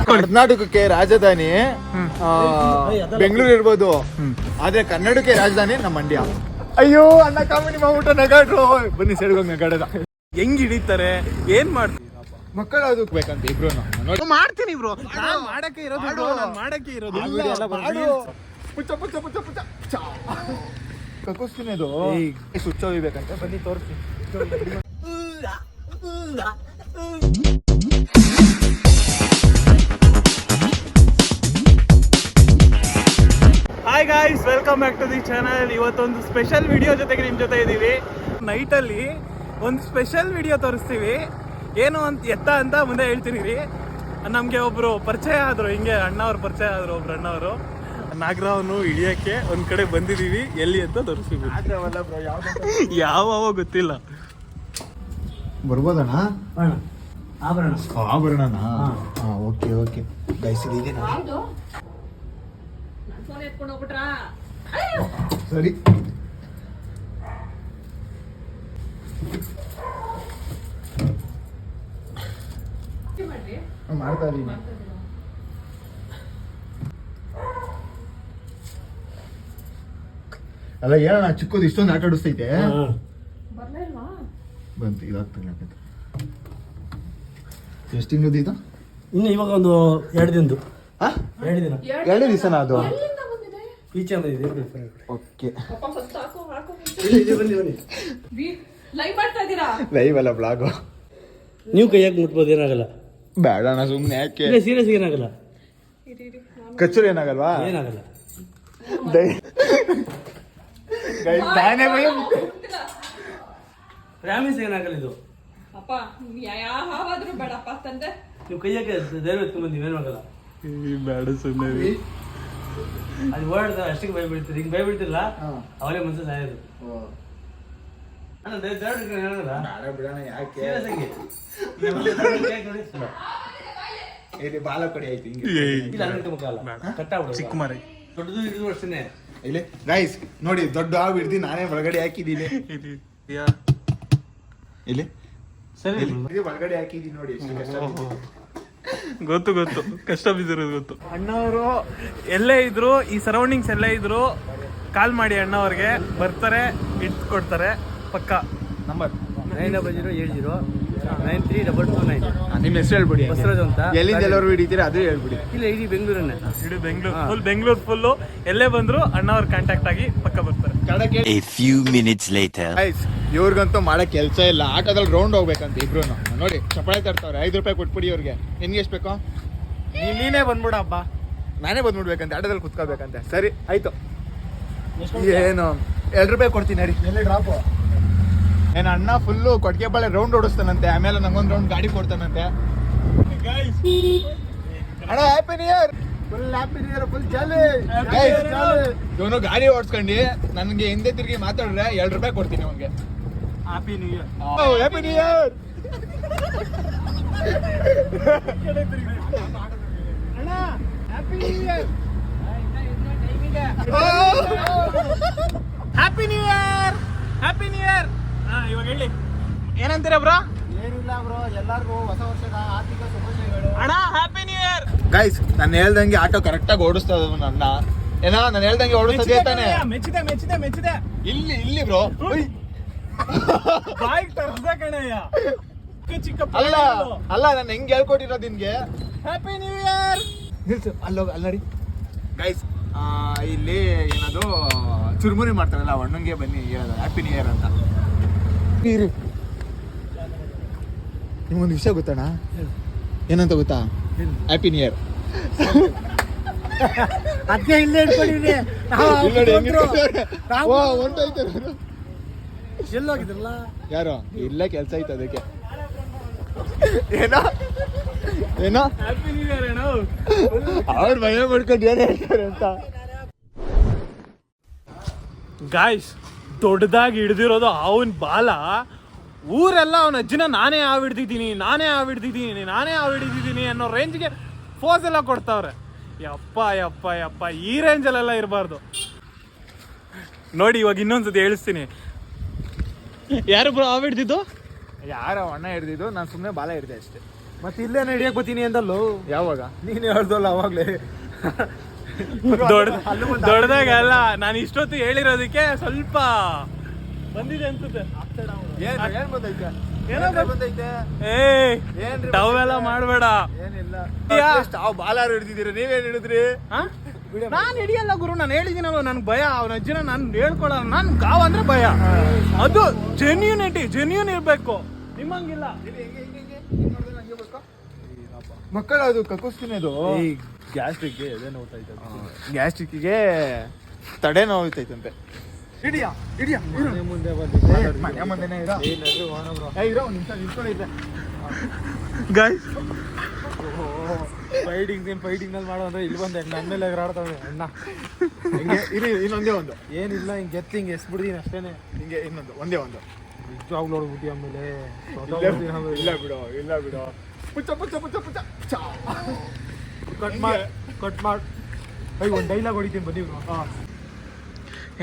ಕರ್ನಾಟಕಕ್ಕೆ ರಾಜಧಾನಿ ಬೆಂಗಳೂರು ಇರ್ಬೋದು, ಆದ್ರೆ ಕನ್ನಡಕ್ಕೆ ರಾಜಧಾನಿ ನಮ್ಮ ಮಂಡ್ಯ. ಅಯ್ಯೋ ಅಣ್ಣ ಕಾಮಿಡಿ ಮಾಡ್ಬಿಟ್ಟು ನಗಾಡ್ರು. ಬನ್ನಿ ಸೈಡ್ಗೋಗಿ ನಗಾಡದ. ಹೆಂಗ್ ಹಿಡಿತಾರೆ, ಏನ್ ಮಾಡ್ತೀವಿ ಮಕ್ಕಳು ಅದಕ್ಕೆ ಬೇಕಂತ ಇಬ್ರು ಮಾಡ್ತೀನಿ ಬ್ರೋ. ಮಾಡಕ್ಕೆ ಇರೋದು ಮಾಡಕ್ಕೆ ಇರೋದು ಪುಚ್ಚ ಪುಚ್ಚ ಪುಚ್ಚ ಪುಚ್ಚ ಕಕ್ಕೋಸ್ತೀನಿ. ಅದು ಸುಚ್ಚ ಹೋಗ್ಬೇಕಂತ. ಬನ್ನಿ ತೋರಿಸ್ತೀನಿ. Hi guys, welcome back to the channel. ಇವತ್ತೊಂದು ಸ್ಪೆಷಲ್ ವಿಡಿಯೋ ಜೊತೆಗೆ ನಿಮ್ಮ ಜೊತೆ ಇದ್ದೀವಿ. ನೈಟಲ್ಲಿ ಒಂದು ಸ್ಪೆಷಲ್ ವಿಡಿಯೋ ತೋರಿಸ್ತೀವಿ. ಏನು ಅಂತ ಮುಂದೆ ಹೇಳ್ತೀನಿ ರೀ. ನಮಗೆ ಒಬ್ರು ಪರಿಚಯ ಆದರು, ಹಿಂಗೆ ಅಣ್ಣವ್ರು ಪರಿಚಯ ಆದರು. ಒಬ್ರು ಅಣ್ಣವರು ನಾಗರಾವ್ನು ಹಿಡಿಯೋಕ್ಕೆ ಒಂದು ಕಡೆ ಬಂದಿದ್ದೀವಿ. ಎಲ್ಲಿ ಅಂತ ತೋರಿಸ್ತೀವಿ. ಯಾವ ಗೊತ್ತಿಲ್ಲ. ಬರ್ಬೋದಣ್ಣ? ಆಭರಣನಾ? ಓಕೆ ಓಕೆ ಗೈಸ್, ಇದೀಗ ಸರಿ. ಮಾಡ್ತಾ ಇದೀನಿ. ಅಲ್ಲ ಏನಣ್ಣ ಚಿಕ್ಕದು ಇಷ್ಟೊಂದು ಆಟ ಆಡಿಸ್ತೈತೆ. ಬಂತು ಇದಾಗ್ತಾನೆ. ಎಷ್ಟು ತಿಂಗಳು ಇದು? ಇನ್ನು ಇವಾಗ ಒಂದು 2 ದಿನದ್ದು. 2 ದಿನ 2 ದಿವಸನಾ ಅದು? ಈಚೆ ಬಂದಿದೆ. ಓಕೆ, ಲೈವ್ ಅಲ್ಲ ಬ್ಲಾಗು. ನೀವು ಕೈಯಾಗಿ ಮುಟ್ಬೋದು, ಏನಾಗಲ್ಲ. ಬೇಡ ಅಣ್ಣ ಸುಮ್ಮನೆ ಯಾಕೆ? ಸೀರಿಯಸ್ ಏನಾಗಲ್ಲ. ಕಚ್ಚೂರು ಏನಾಗಲ್ವಾ? ಏನಾಗಲ್ಲ. ಪ್ರಾಮಿಸ್ ಏನಾಗಲ್ಲ ಇದು. ನೀವು ಕೈಯಾಗೆ ಧೈರ್ಯ ಎತ್ಕೊಂಡ್ ನೀವೇನಾಗಲ್ಲ. ಬೇಡ ಸುಮ್ಮನೆ. ಅದು ಓಡಾಡ್ದ ಅಷ್ಟಕ್ಕೆ ಭಯ ಬೀಳ್ತೀರಿ. ಹಿಂಗೆ ಭಯ ಬೀಳ್ತಿಲ್ಲ, ಅವರೇ ಮನಸ್ಸು ಸಾಯೋದು. ಬಾಲ ಕಡಿ ಆಯ್ತು. ಚಿಕ್ಕ ಮರಿ ದೊಡ್ಡದು ಹಿಡಿದು ಅಷ್ಟೇ. ಇಲ್ಲಿ ಗೈಸ್ ನೋಡಿ, ದೊಡ್ಡ ಹಾವು ಹಿಡ್ದು ನಾನೇ ಒಳಗಡೆ ಹಾಕಿದ್ದೀನಿ. ಇಲ್ಲಿ ಸರಿ ಒಳಗಡೆ ಹಾಕಿದ್ದೀನಿ ನೋಡಿ. ಗೊತ್ತು ಕಷ್ಟ ಬಿದ್ದಿರೋದು ಗೊತ್ತು. ಅಣ್ಣವರು ಎಲ್ಲೇ ಇದ್ರು, ಈ ಸರೌಂಡಿಂಗ್ಸ್ ಎಲ್ಲೇ ಇದ್ರು, ಕಾಲ್ ಮಾಡಿ ಅಣ್ಣವ್ರಿಗೆ, ಬರ್ತಾರೆ, ಇಟ್ಕೊಡ್ತಾರೆ. ಪಕ್ಕ ನಂಬರ್ 9070932229. ನಿಮ್ಮ ಹೆಸರು ಹೇಳ್ಬಿಡಿ. ಬಸವರಾಜ್ ಅಂತ. ಎಲ್ಲಿಂದ ಎಲ್ಲರೂ ಹಿಡಿತೀರಾ ಅದು ಹೇಳ್ಬಿಡಿ. ಇಲ್ಲ, ಇಡೀ ಬೆಂಗಳೂರನ್ನೇ. ಇಡೀ ಬೆಂಗಳೂರು ಫುಲ್ಲು ಎಲ್ಲೇ ಬಂದ್ರು ಅಣ್ಣವ್ರ ಕಾಂಟ್ಯಾಕ್ಟ್ ಆಗಿ ಪಕ್ಕ ಬರ್ತಾರೆ. A few minutes later. ಇವ್ರಿಗಂತೂ ಮಾಡಕ್ ಕೆಲಸ ಇಲ್ಲ. ಆಟೋದಲ್ಲಿ ರೌಂಡ್ ಹೋಗ್ಬೇಕಂತ ಇಬ್ರು. ನೋಡಿ ಚಪ್ಪಾಳೆ ತರ್ತಾವ್ರೆ. 5 ರೂಪಾಯಿ ಕೊಟ್ಬಿಡಿ ಅವ್ರಿಗೆ. ನಿನ್ಗೆ ಎಷ್ಟು ಬೇಕೋ ನೀನೇ ಬಂದ್ಬಿಡ ಹಬ್ಬ. ನಾನೇ ಬಂದ್ಬಿಡ್ಬೇಕಂತೆ, ಆಟೋದಲ್ಲಿ ಕುತ್ಕೋಬೇಕಂತೆ. ಸರಿ ಆಯ್ತು. ಏನು 2 ರೂಪಾಯಿ ಕೊಡ್ತೀನಿ ರೀ. ಎಲ್ಲಿ ಡ್ರಾಪು? ಏನ ಅಣ್ಣ ಫುಲ್ಲು ಕೊಟ್ಟಿಗೆ ಬಾಳೆ ರೌಂಡ್ ಓಡಿಸ್ತಾನಂತೆ. ಆಮೇಲೆ ನಂಗೊಂದು ರೌಂಡ್ ಗಾಡಿ ಕೊಡ್ತಾನಂತೆ. ಅಣ್ಣ happy new year. Full happy new year, full jolly. ಇವನು ಗಾಡಿ ಓಡಿಸ್ಕೊಂಡು ನನಗೆ ಹಿಂದೆ ತಿರುಗಿ ಮಾತಾಡಿದ್ರೆ 2 ರೂಪಾಯಿ ಕೊಡ್ತೀನಿ ಅವನಿಗೆ. Happy new year. Happy new year. ಅಣ್ಣ happy new year. Happy new year. Happy new year. ಇವಾಗ ಹೇಳಿ ಏನಂತೀರ ಬ್ರೋ? ಏನಿಲ್ಲ ಬ್ರೋ, ಎಲ್ಲರಿಗೂ ಹೊಸ ವರ್ಷದ ಆರ್ಥಿಕ ಶುಭಾಶಯಗಳು. ಅಣ್ಣ ಹ್ಯಾಪಿ ನ್ಯೂ ಇಯರ್. ಗೈಸ್, ನಾನು ಹೇಳ್ದಂಗೆ ಆಟೋ ಕರೆಕ್ಟಾಗಿ ಓಡಿಸ್ತಾ ನನ್ನ. ಏನೋ ನಾನು ಹೇಳ್ದಂಗೆ ಓಡಿಸ್ತದೆ ತಾನೆ? ಮೆಚ್ಚಿದೆ. ಇಲ್ಲಿ ಬ್ರೋ ಬಾಯಿಗೆ ತರ್ಸ್ದ ಕಣಯ್ಯ. ಚಿಕ್ಕ ಅಲ್ಲ ನಾನು ಹೆಂಗ್ ಹೇಳ್ಕೊಟ್ಟಿರೋದು ನಿನ್ಗೆ. Happy new year. ಅಲ್ಲಿ ನೋಡಿ ಗೈಸ್, ಇಲ್ಲಿ ಏನದು ಚುರುಮುರಿ ಮಾಡ್ತಾರಲ್ಲ, ಅಣ್ಣಂಗೆ ಬನ್ನಿ ಹೇಳೋದು ಹ್ಯಾಪಿ ನ್ಯೂ ಇಯರ್ ಅಂತ. ನಿಮ್ಗೊಂದು ವಿಷಯ ಗೊತ್ತಣ್ಣ? ಏನಂತ ಗೊತ್ತಾ? Happy new year. ಅದಕ್ಕೆ ಇಲ್ಲೇ ಇಟ್ಕೊಂಡಿದ್ದೆ. ಎಲ್ಲೋಗಿದ್ರಲ್ಲ ಯಾರು? ಇಲ್ಲೇ ಕೆಲಸ ಐತೆ ಅದಕ್ಕೆ. ಏನೋ ಹ್ಯಾಪಿ ನ್ಯೂ ಇಯರ್ ಏನೋ ಅವ್ರು ಭಯ ಮಾಡ್ಕೊಂಡು ಏನು ಹೇಳ್ತಾರೆ ಅಂತ. ಗಾಯ್ಸ್, ದೊಡ್ಡದಾಗಿ ಹಿಡ್ದಿರೋದು ಅವನ ಬಾಲ. ಊರೆಲ್ಲ ಅವನ ಅಜ್ಜಿನ ನಾನೇ ಹಾವು ಹಿಡ್ದಿದ್ದೀನಿ ಅನ್ನೋ ರೇಂಜ್ಗೆ ಫೋಸ್ ಎಲ್ಲ ಕೊಡ್ತಾವ್ರೆ. ಯಪ್ಪ ಈ ರೇಂಜಲ್ಲೆಲ್ಲ ಇರಬಾರ್ದು ನೋಡಿ. ಇವಾಗ ಇನ್ನೊಂದ್ಸತಿ ಹೇಳಿಸ್ತೀನಿ. ಯಾರು ಬ್ರೋ ಹಾವು ಹಿಡ್ದಿದ್ದು? ಯಾರೋ ಅಣ್ಣ ಹಿಡ್ದಿದ್ದು, ನಾನು ಸುಮ್ಮನೆ ಬಾಲ ಹಿಡ್ದೆ ಅಷ್ಟೇ. ಮತ್ತೆ ಇಲ್ಲೇ ಹಿಡಿಯಕ್ ಬರ್ತೀನಿ ಅಂತಲ್ಲೋ. ಯಾವಾಗ? ನೀನ್ ಹೇಳ್ದಲ್ಲ ಅವಾಗ್ಲೇ. ದೊಡ್ಡದಾಗ ಅಲ್ಲ, ನಾನು ಇಷ್ಟೊತ್ತು ಹೇಳಿರೋದಕ್ಕೆ ಸ್ವಲ್ಪ ಬಂದಿದೆ ಅನ್ಸುತ್ತೆ. ಏನ್ ಬಂದೈತೆ? ಏನೋ ಬಂದೈತೆ? ಏನ್ರಿ ಟವೆಲ್ಲ ಮಾಡ್ಬೇಡ. ಏನಿಲ್ಲ. ಬಾಲಾರು ಹಿಡಿದಿದ್ದೀರ, ನೀವೇನ್ ಹಿಡಿದ್ರಿ? ನಾನು ಹಿಡಿಯಲ್ಲ ಗುರು, ನಾನು ಹೇಳಿದ್ದೀನಲ್ವ ನನ್ಗೆ ಭಯ. ಅವನ ಅಜ್ಜಿನ ನಾನು ಹೇಳ್ಕೊಳಲ್ಲ, ನಾನು ಗಾವ್ ಅಂದ್ರೆ ಭಯ. ಅದು ಜೆನ್ಯೂನ್ ಇರ್ಬೇಕು, ನಿಮ್ಮಂಗಿಲ್ಲ. ಮಕ್ಕಳ ಅದು ಕಕ್ಕುಸ್ತೀನಿ. ಅದು ಗ್ಯಾಸ್ಟ್ರಿಕ್ಗೆ ಎದೆ ನೋವ್ತೈತೆ. ಗ್ಯಾಸ್ಟ್ರಿಕ್ಗೆ ತಡೆ ನೋವ್ತೈತಂತೆ. ಹಿಡಿಯಾ ಮುಂದೆ ಮನೆ ಮುಂದೆನೇ ಇರೋ. ಇರೋ ಒಂದು ನಿಮಿಷ ನಿಂತ್ಕೊಂಡಿದ್ದೆ. ಗೈಸ್ ಫೈಟಿಂಗ್ ನಲ್ಲಿ ಮಾಡೋ ಅಂದ್ರೆ ಇಲ್ಲಿ ಬಂದೆ ನನ್ನ ಮೇಲೆ ಎಗರಾಡ್ತಾವೆ ಅಣ್ಣ. ಹಿಂಗೆ ಇನ್ನೊಂದೇ ಒಂದು. ಏನಿಲ್ಲ, ಹಿಂಗೆ ಗೆತ್ತು ಹಿಂಗೆ ಎಸ್ಬಿಡ್ತೀನಿ ಅಷ್ಟೇನೆ. ಹಿಂಗೆ ಇನ್ನೊಂದು ಒಂದೇ ಒಂದು. ನಿಜವಾಗ್ಲೂ ನೋಡ್ಬಿಟ್ಟು ಆಮೇಲೆ ಇಲ್ಲ ಬಿಡು. ಪುಚ್ಚ ಕಟ್ ಮಾಡಿ ಒಂದು ಡೈಲಾಗ್ ಹೊಡಿತೀನಿ ಬನ್ನಿ.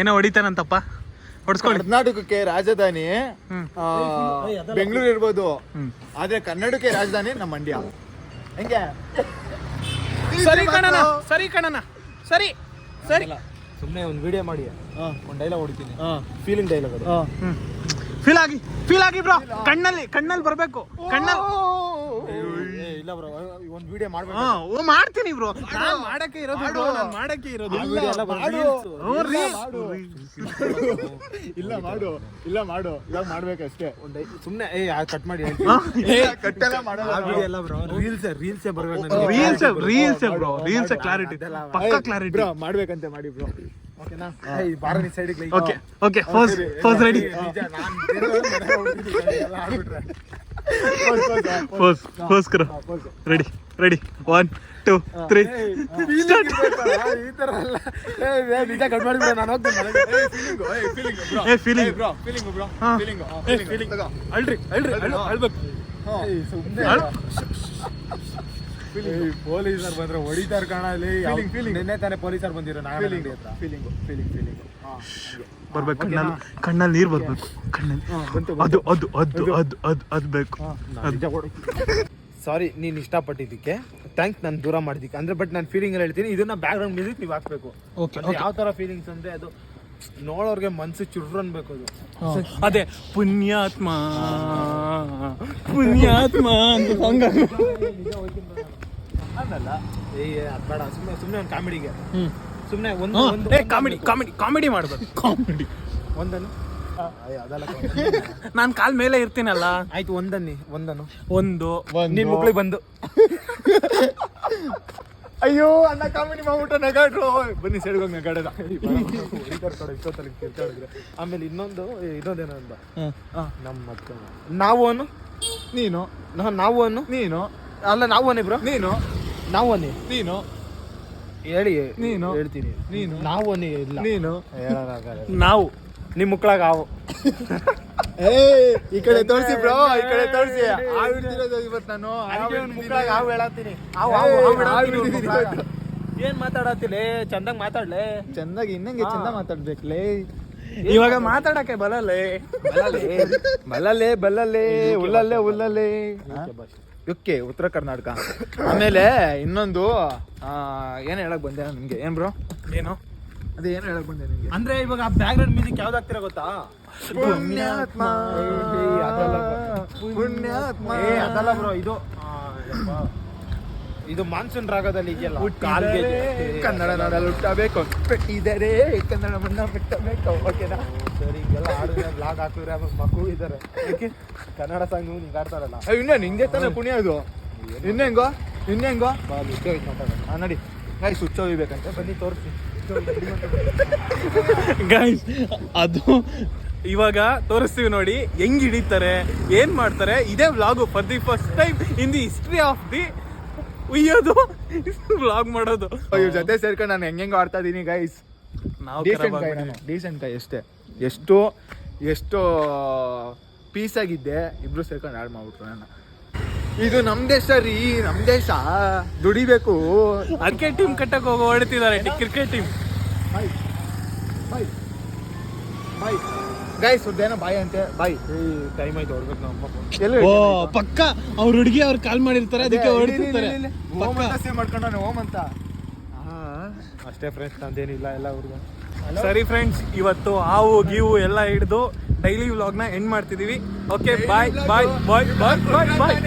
ಏನೋ ಹೊಡಿತಾನಂತಪ್ಪ, ಹೊಡ್ಸ್ಕೊಳ್ಳಿ. ಕರ್ನಾಟಕಕ್ಕೆ ರಾಜಧಾನಿ ಬೆಂಗಳೂರು ಇರ್ಬೋದು, ಆದ್ರೆ ಕನ್ನಡಕ್ಕೆ ರಾಜಧಾನಿ ನಮ್ಮ ಮಂಡ್ಯ. ಹೆಂಗೆ? ಸರಿ ಕಣನ ಸರಿ. ಸುಮ್ಮನೆ ಒಂದು ವಿಡಿಯೋ ಮಾಡಿ ಒಂದು ಡೈಲಾಗ್ ಹೊಡಿತೀನಿ. ಫೀಲಿಂಗ್ ಡೈಲಾಗ್ ಅದು. ಫೀಲ್ ಆಗಿ ಬ್ರೋ. ಕಣ್ಣಲ್ಲಿ ಬರ್ಬೇಕು. ಇಲ್ಲ ಬ್ರೋ, ಒಂದು ವಿಡಿಯೋ ಮಾಡ್ಬೇಕು. ಮಾಡ್ತೀನಿ ಬ್ರೋ. ನಾನು ಮಾಡಕ್ಕೆ ಇರೋದು ಇಲ್ಲ ಮಾಡು ಇವಾಗ ಮಾಡ್ಬೇಕಷ್ಟೇ. ಸುಮ್ಮನೆ ಕಟ್ ಮಾಡಿ ಕಟ್ಟೆಲ್ಲ ಮಾಡೋಲ್ಲ. ಎಲ್ಲ ಬ್ರೋ, ರೀಲ್ಸೇ ಬರ್ಬೇಕು. ರೀಲ್ಸ್ ಬ್ರೋ, ರೀಲ್ಸ್ ಕ್ಲಾರಿಟಿ, ಪಕ್ಕ ಕ್ಲಾರಿಟಿ ಬ್ರೋ. ಮಾಡ್ಬೇಕಂತೆ ಮಾಡಿ ಬ್ರೋ. ಓಕೆನಾ? ಬಾರ ನೀ ಸೈಡಿಗೆ. Okay pose ready. ಫೋಸ್ ಕರೋ. ರೆಡಿ 1 2 3 ಈ ತರ ಅಲ್ಲ. ನಿಜ ಕಟ್ ಮಾಡಿಬಿಡ, ನಾನು ಹೋಗ್ತೀನಿ. ಪೊಲೀಸರು ಬಂದ್ರೆ ಹೊಡಿತಾರ ಕಾಣ. ನಿನ್ನೆ ತಾನೇ ಪೊಲೀಸರು ಬಂದಿರೋ. ಬರ್ಬೇಕು, ಕಣ್ಣಲ್ಲಿ ನೀರು ಬರ್ಬೇಕು. ಅದು ಬೇಕು. ಸಾರಿ ನೀನ್ ಇಷ್ಟಪಟ್ಟಿದ್ದಕ್ಕೆ, ಥ್ಯಾಂಕ್ಸ್. ನಾನು ದೂರ ಮಾಡಿದ್ದಕ್ಕೆ ಅಂದ್ರೆ, ಬಟ್ ನಾನು ಫೀಲಿಂಗ್ ಹೇಳ್ತೀನಿ. ಇದನ್ನ ಬ್ಯಾಕ್ ಗ್ರೌಂಡ್ ಮ್ಯೂಸಿಕ್ ನೀವು ಹಾಕ್ಬೇಕು. ಯಾವ ತರ ಫೀಲಿಂಗ್ಸ್ ಅಂದ್ರೆ, ಅದು ನೋಡೋರ್ಗೆ ಮನ್ಸು ಚುರ್ರು ಅನ್ಬೇಕು. ಅದು ಅದೇ ಪುಣ್ಯಾತ್ಮ ಅಂತ ಸಾಂಗ್. ಅದಲ್ಲ ಅದ್ ಬೇಡ. ಸುಮ್ಮನೆ ಒಂದು ಕಾಮಿಡಿಗೆ ಸುಮ್ಮನೆ ಕಾಮಿಡಿ ಮಾಡ್ಬೇಕು. ಕಾಮಿಡಿ ಒಂದನ್ನು ಅದಲ್ಲ. ನಾನು ಕಾಲ್ ಮೇಲೆ ಇರ್ತೀನಲ್ಲ. ಆಯ್ತು, ಒಂದನ್ನು ಒಂದು ನಿನ್ ಮಕ್ಳಿಗೆ ಬಂದು ಅಯ್ಯೋ ಅಣ್ಣ ಕಾಮಿಡಿ ಮಾಡ್ಬಿಟ್ಟು ನಗಾಡ್ರು. ಬನ್ನಿ ಸೈಡ್ಗೋಗಿ ನಗಾಡೋದ. ಆಮೇಲೆ ಇನ್ನೊಂದೇನೋ ಅಂದ. ನಮ್ಮ ನಾವು ಅನ್ನು ನೀನು, ನಾವು ಅನ್ನು ನೀನು ಅಲ್ಲ, ನಾವು ಅನ್ನಿ ಬ್ರೋ. ನಾವು ಅನ್ನಿ. ನೀನು ಹೇಳಿ. ನೀನು ಹೇಳ್ತೀನಿ. ನೀನು ನಾವು ಅನ್ನಿ. ಇಲ್ಲ, ನೀನು ನಾವು ನಿಮ್ಮ ಮಕ್ಳಾಗ ಹಾವು. ಈ ಕಡೆ ತೋರಿಸಿ ಬ್ರೋ, ಈ ಕಡೆ ತೋರಿಸಿ. ಇವತ್ತು ನಾನು ಮಕ್ಳಾಗ ಹಾವು ಹೇಳತ್ತೀನಿ. ಏನ್ ಮಾತಾಡತ್ತಿಲ್ಲ? ಚಂದಾಗ ಮಾತಾಡ್ಲೆ. ಚಂದಾಗಿ ಇನ್ನಂಗೆ ಚಂದ ಮಾತಾಡ್ಬೇಕಲೇ. ಇವಾಗ ಮಾತಾಡಕ್ಕೆ ಬಲ್ಲೇ ಉಲ್ಲಲ್ಲೇ ಯುಕ್ಕೆ ಉತ್ತರ ಕರ್ನಾಟಕ. ಆಮೇಲೆ ಇನ್ನೊಂದು ಏನ್ ಹೇಳಕ್ ಬಂದೆ ನಿಮ್ಗೆ? ಏನ್ ಬ್ರೋ? ಏನು ಅದೇ ಏನು ಹೇಳಕ್ ಬಂದೆ ನಿಮ್ಗೆ ಅಂದ್ರೆ ಇವಾಗ ಬ್ಯಾಕ್ ಗ್ರೌಂಡ್ ಮ್ಯೂಸಿಕ್ ಯಾವ್ದಾಗ್ತಿರ ಗೊತ್ತಾ? ಪುಣ್ಯಾತ್ಮ. ಪುಣ್ಯಾತ್ಮ ಅದಲ್ಲ ಬ್ರೋ, ಇದು ಮಾನ್ಸೂನ್ ರಾಗದಲ್ಲಿ ಇದೆಯಲ್ಲ. ಕನ್ನಡ ನಾಡಲ್ಲಿ ಹುಟ್ಟಬೇಕು, ಪೆಟ್ಟಿದರೆ ಕನ್ನಡ ಮಣ್ಣ ಬಿಟ್ಟಬೇಕು. ಓಕೆನಾ? ಸರಿ, ಹಿಂಗೆಲ್ಲ ಹಾಡಿದ್ರೆ ಬ್ಲಾಗ್ ಹಾಕಿದ್ರೆ ಮಕ್ಕಳು ಇದ್ದಾರೆ. ಕನ್ನಡ ಸಾಂಗ್ ನೀವು ಆಡ್ತಾರಲ್ಲ. ಇನ್ನೇನು ಹಿಂಗೆ ತಾನೆ ಕುಣಿಯೋದು. ಇನ್ನೆಂಗೋ ನಡಿ ಗೈಸ್, ಹುಚ್ಚೋಗ್ಬೇಕಂತೆ. ಬನ್ನಿ ತೋರಿಸಿ ಗೈಸ್. ಅದು ಇವಾಗ ತೋರಿಸ್ತೀವಿ ನೋಡಿ ಹೆಂಗ್ ಹಿಡಿತಾರೆ, ಏನ್ ಮಾಡ್ತಾರೆ. ಇದೇ vlog for the first time in the history of the ಉಯ್ಯೋದು ವ್ಲಾಗ್ ಮಾಡೋದು. ಇವ್ರ ಜೊತೆ ಸೇರ್ಕೊಂಡು ನಾನು ಹೆಂಗೆಂಗೋ ಆಡ್ತಾ ಇದೀನಿ ಗೈಸ್. ಡೀಸೆಂಟ್ ಕೈ ಅಷ್ಟೇ. ಎಷ್ಟು ಪೀಸ್ ಆಗಿದ್ದೆ, ಇಬ್ರು ಸೇರ್ಕೊಂಡು ಆಡ್ ಮಾಡ್ಬಿಟ್ರು ನನ್ನ. ಇದು ನಮ್ ದೇಶ ರೀ, ನಮ್ ದೇಶ ದುಡಿಬೇಕು. ಅದಕ್ಕೆ ಟೀಮ್ ಕಟ್ಟಕ್ಕೆ ಹೋಗೋ ಹೊಡ್ತಿದ್ದಾರೆ ಕ್ರಿಕೆಟ್ ಟೀಮ್. ಗೈಸ್ ಏನೋ ಬಾಯ್ ಅಂತೆ ಬಾಯ್ ಟೈಮ್ ಆಯ್ತು ಹೊಡ್ಬೇಕು ನಮ್ಮ ಎಲ್ಲೂ ಓ ಪಕ್ಕ ಅವ್ರ ಹುಡುಗಿ ಅವ್ರು ಕಾಲ್ ಮಾಡಿರ್ತಾರೆ ಅದಕ್ಕೆ ಹೊರಡ್ತಿರ್ತಾರೆ ಓಮ್ ಅಂತ ಸೇವ್ ಮಾಡ್ಕೊಂಡವನೆ ಓಮ್ ಅಂತ. ಅಷ್ಟೇ ಫ್ರೆಂಡ್ಸ್ ನಂದೇನಿಲ್ಲ ಎಲ್ಲ ಹುಡುಗ. ಸರಿ ಫ್ರೆಂಡ್ಸ್, ಇವತ್ತು ಹಾವು ಗೀವು ಎಲ್ಲ ಹಿಡಿದು ಡೈಲಿ ವ್ಲಾಗ್ನ ಎಂಡ್ ಮಾಡ್ತಿದೀವಿ. ಓಕೆ ಬಾಯ್ ಬಾಯ್ ಬಾಯ್ ಬಾಯ್ ಬಾಯ್ ಬಾಯ್.